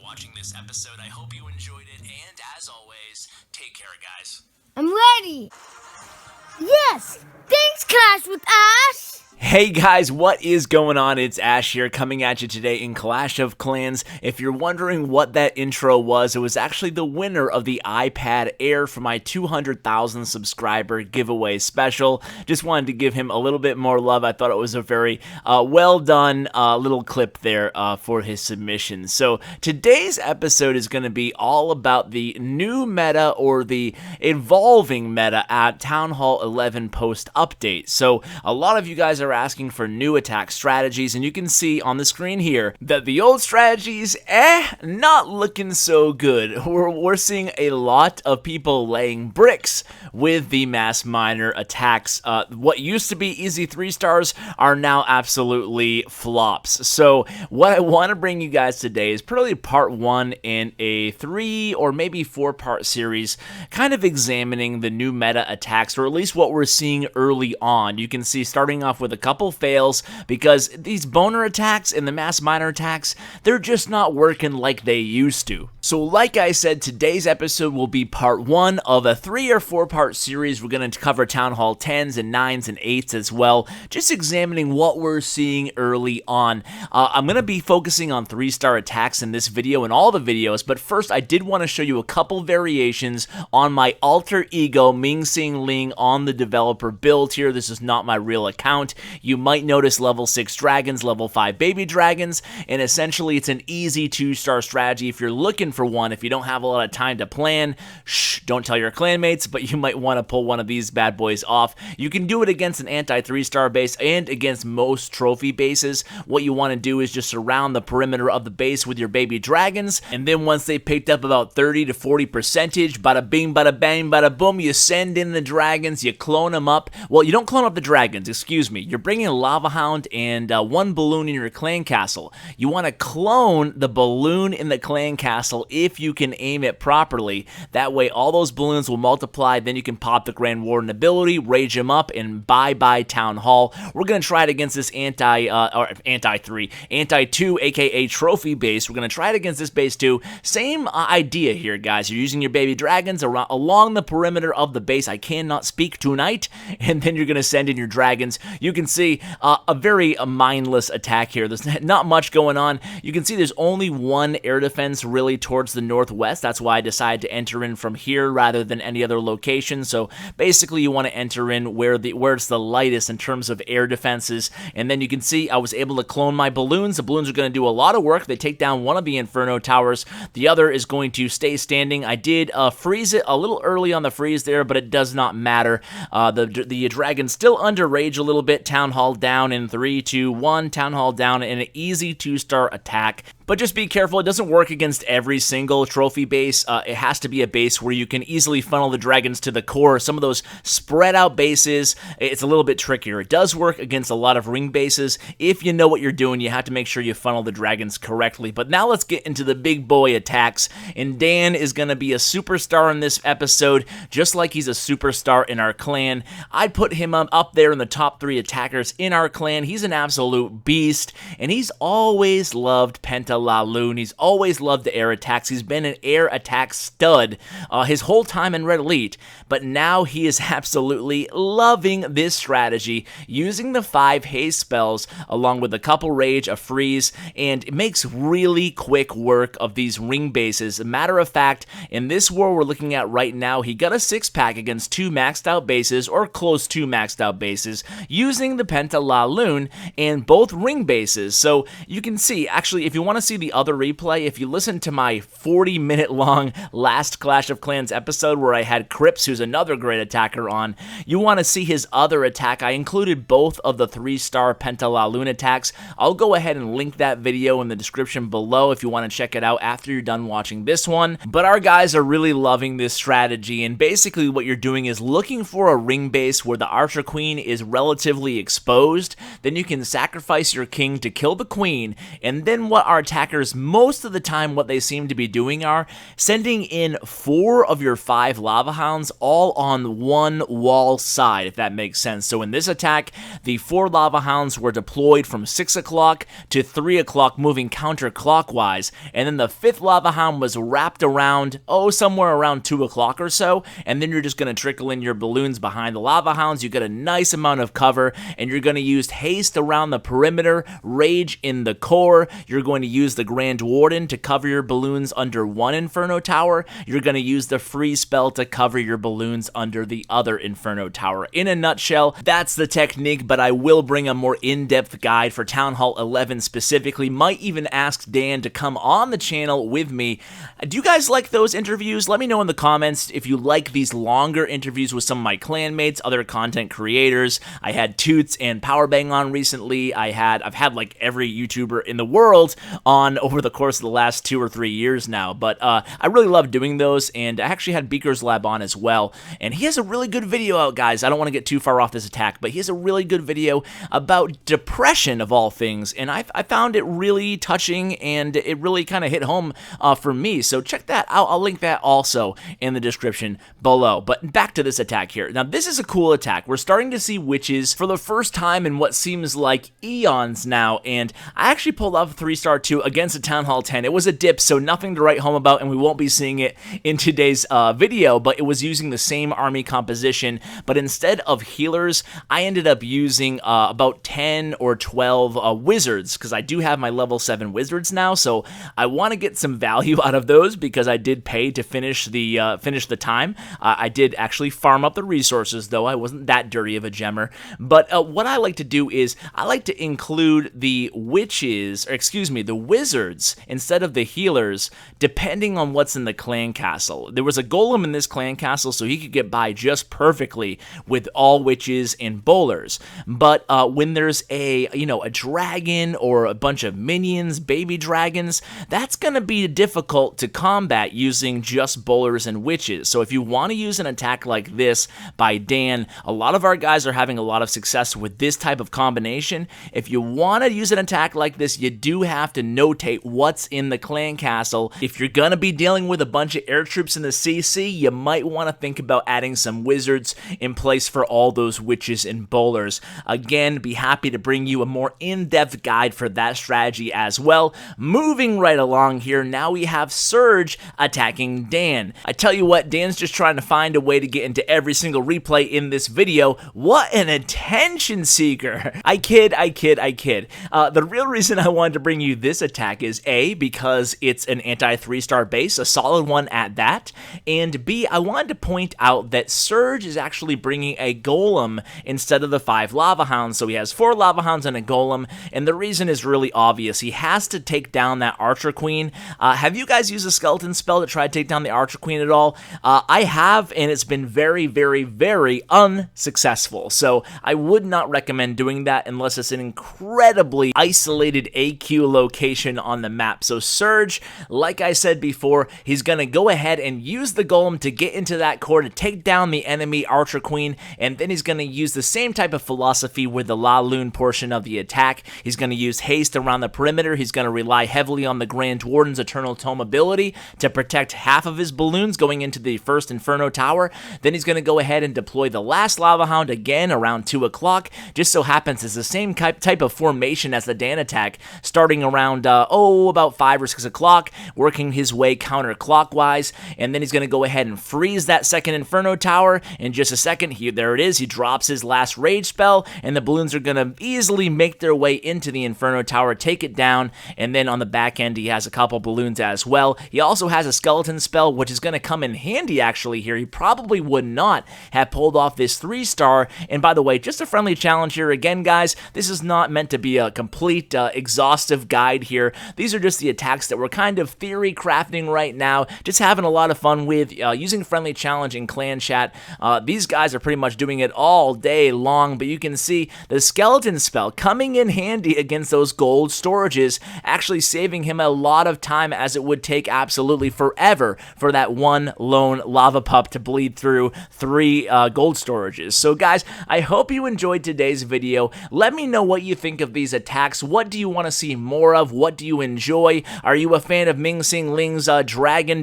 watching this episode. I hope you enjoyed it, and as always, take care, guys. I'm ready. Yes. Thanks, Clash with Ash. Hey guys, what is going on? It's Ash here coming at you today in Clash of Clans. If you're wondering what that intro was, it was actually the winner of the iPad Air for my 200,000 subscriber giveaway special. Just wanted to give him a little bit more love. I thought it was a very well done little clip there for his submission. So today's episode is going to be all about the new meta or the evolving meta at Town Hall 11 post update. So a lot of you guys are asking for new attack strategies, and you can see on the screen here that the old strategies, not looking so good. We're seeing a lot of people laying bricks with the mass miner attacks. What used to be easy 3-stars are now absolutely flops. So what I want to bring you guys today is probably part 1 in a 3 or maybe 4-part series, kind of examining the new meta attacks, or at least what we're seeing early on. You can see starting off with a couple fails because these boner attacks and the mass miner attacks, they're just not working like they used to. So like I said, today's episode will be part 1 of a 3 or 4-part series. We're going to cover Town Hall 10s and 9s and 8s as well, just examining what we're seeing early on. I'm going to be focusing on 3-star attacks in this video and all the videos, but first I did want to show you a couple variations on my alter ego Ming Xing Ling on the developer build here. This is not my real account. You might notice level 6 dragons, level 5 baby dragons, and essentially it's an easy 2-star strategy if you're looking for one. If you don't have a lot of time to plan, don't tell your clanmates, but you might want to pull one of these bad boys off. You can do it against an anti-3-star base and against most trophy bases. What you want to do is just surround the perimeter of the base with your baby dragons, and then once they picked up about 30 to 40%, bada bing, bada bang, bada boom, you send in the dragons, you clone them up. Well, you don't clone up the dragons, excuse me. You're bringing a Lava Hound and one balloon in your clan castle. You want to clone the balloon in the clan castle if you can aim it properly. That way all those balloons will multiply, then you can pop the Grand Warden ability, rage him up, and bye-bye Town Hall. We're going to try it against this anti-2, aka trophy base. We're going to try it against this base too. Same idea here, guys. You're using your baby dragons along the perimeter of the base. I cannot speak tonight. And then you're going to send in your dragons. You can see a very mindless attack here. There's not much going on. You can see there's only one air defense really towards the northwest. That's why I decided to enter in from here rather than any other location. So basically you want to enter in where it's the lightest in terms of air defenses. And then you can see I was able to clone my balloons. The balloons are going to do a lot of work. They take down one of the Inferno towers. The other is going to stay standing. I did freeze it a little early on the freeze there, but it does not matter. The dragon's still under rage a little bit. Town Hall down in 3, 2, 1. Town Hall down in an easy 2-star attack. But just be careful, it doesn't work against every single trophy base. It has to be a base where you can easily funnel the dragons to the core. Some of those spread out bases, it's a little bit trickier. It does work against a lot of ring bases. If you know what you're doing, you have to make sure you funnel the dragons correctly. But now let's get into the big boy attacks. And Dan is going to be a superstar in this episode, just like he's a superstar in our clan. I'd put him up there in the top 3 attackers in our clan. He's an absolute beast, and he's always loved Pentalaloon. He's always loved the air attacks. He's been an air attack stud his whole time in Red Elite, but now he is absolutely loving this strategy, using the 5 haste spells along with a couple rage, a freeze, and it makes really quick work of these ring bases. A matter of fact, in this war we're looking at right now, he got a 6-pack against 2 maxed out bases, or close to maxed out bases, using the Pentalaloon and both ring bases. So you can see, actually, if you want to see the other replay, if you listen to my 40-minute long last Clash of Clans episode where I had Crips, who's another great attacker, on, you want to see his other attack. I included both of the 3-star Pentalaloon attacks. I'll go ahead and link that video in the description below if you want to check it out after you're done watching this one. But our guys are really loving this strategy, and basically what you're doing is looking for a ring base where the Archer Queen is relatively exposed. Then you can sacrifice your king to kill the queen, and then what our attackers, most of the time what they seem to be doing are sending in 4 of your 5 Lava Hounds all on one wall side, if that makes sense. So in this attack, the 4 Lava Hounds were deployed from 6 o'clock to 3 o'clock, moving counterclockwise, and then the 5th Lava Hound was wrapped around, somewhere around 2 o'clock or so, and then you're just going to trickle in your balloons behind the Lava Hounds. You get a nice amount of cover, and you're going to use Haste around the perimeter, Rage in the core. You're going to use the Grand Warden to cover your balloons under one Inferno Tower. You're going to use the Freeze spell to cover your balloons under the other Inferno Tower. In a nutshell, that's the technique, but I will bring a more in-depth guide for Town Hall 11 specifically. Might even ask Dan to come on the channel with me. Do you guys like those interviews? Let me know in the comments if you like these longer interviews with some of my clanmates, other content creators. I had Toots and Powerbang on recently. I've had like every YouTuber in the world on over the course of the last 2 or 3 years now, but I really love doing those, and I actually had Beaker's Lab on as well, and he has a really good video out, guys. I don't want to get too far off this attack, but he has a really good video about depression of all things, and I found it really touching, and it really kind of hit home for me, so check that out. I'll link that also in the description below. But back to this attack here. Now, this is a cool attack. We're starting to see witches for the first time in what seems like eons now, and I actually pulled off a 3-star 2 against a Town Hall 10. It was a dip, so nothing to write home about, and we won't be seeing it in today's video, but it was using the same army composition, but instead of healers, I ended up using about 10 or 12 wizards, because I do have my level 7 wizards now, so I want to get some value out of those, because I did pay to finish the time. I did actually farm up the resources, though. I wasn't that dirty of a gemmer, but what I like to do is I like to include the the wizards instead of the healers, depending on what's in the clan castle. There was a golem in this clan castle, so he could get by just perfectly with all witches and bowlers. But when there's a dragon or a bunch of minions, baby dragons, that's going to be difficult to combat using just bowlers and witches. So if you want to use an attack like this by Dan, a lot of our guys are having a lot of success with this type of combination. If you want to use an attack like this, you do have to notate what's in the clan castle. If you're going to be dealing with a bunch of air troops in the CC, you might want to think about adding some wizards in place for all those witches and bowlers. Again, be happy to bring you a more in-depth guide for that strategy as well. Moving right along here, now we have Surge attacking Dan. I tell you what, Dan's just trying to find a way to get into every single replay in this video. What an attention seeker. I kid. The real reason I wanted to bring you this attack is A, because it's an anti-3-star base, a solid one at that, and B, I wanted to point out that Surge is actually bringing a golem instead of the 5 Lava Hounds, so he has 4 Lava Hounds and a golem, and the reason is really obvious. He has to take down that Archer Queen. Have you guys used a skeleton spell to try to take down the Archer Queen at all? I have, and it's been very, very, very unsuccessful, so I would not recommend doing that unless it's an incredibly isolated AQ location on the map. So Surge, like I said before, he's going to go ahead and use the golem to get into that core to take down the enemy Archer Queen, and then he's going to use the same type of philosophy with the La Lune portion of the attack. He's going to use haste around the perimeter. He's going to rely heavily on the Grand Warden's Eternal Tome ability to protect half of his balloons going into the first Inferno Tower. Then he's going to go ahead and deploy the last Lava Hound again around 2 o'clock. Just so happens it's the same type of formation as the Dan attack, starting around about 5 or 6 o'clock, working his way counterclockwise, and then he's going to go ahead and freeze that second Inferno Tower. In just a second, there it is. He drops his last rage spell, and the balloons are going to easily make their way into the Inferno Tower, take it down, and then on the back end, he has a couple balloons as well. He also has a skeleton spell, which is going to come in handy actually here. He probably would not have pulled off this 3-star, and by the way, just a friendly challenge here again, guys. This is not meant to be a complete exhaustive guide here. These are just the attacks that we're kind of theory crafting right now, just having a lot of fun with, using friendly challenge in clan chat. These guys are pretty much doing it all day long, but you can see the skeleton spell coming in handy against those gold storages, actually saving him a lot of time, as it would take absolutely forever for that one lone lava pup to bleed through 3 gold storages. So guys, I hope you enjoyed today's video. Let me know what you think of these attacks. What do you want to see more of? What do you enjoy? Are you a fan of Ming Sing Ling's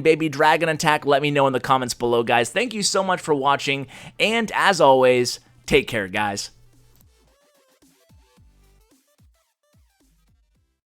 baby dragon attack? Let me know in the comments below, guys. Thank you so much for watching, and as always, take care, guys.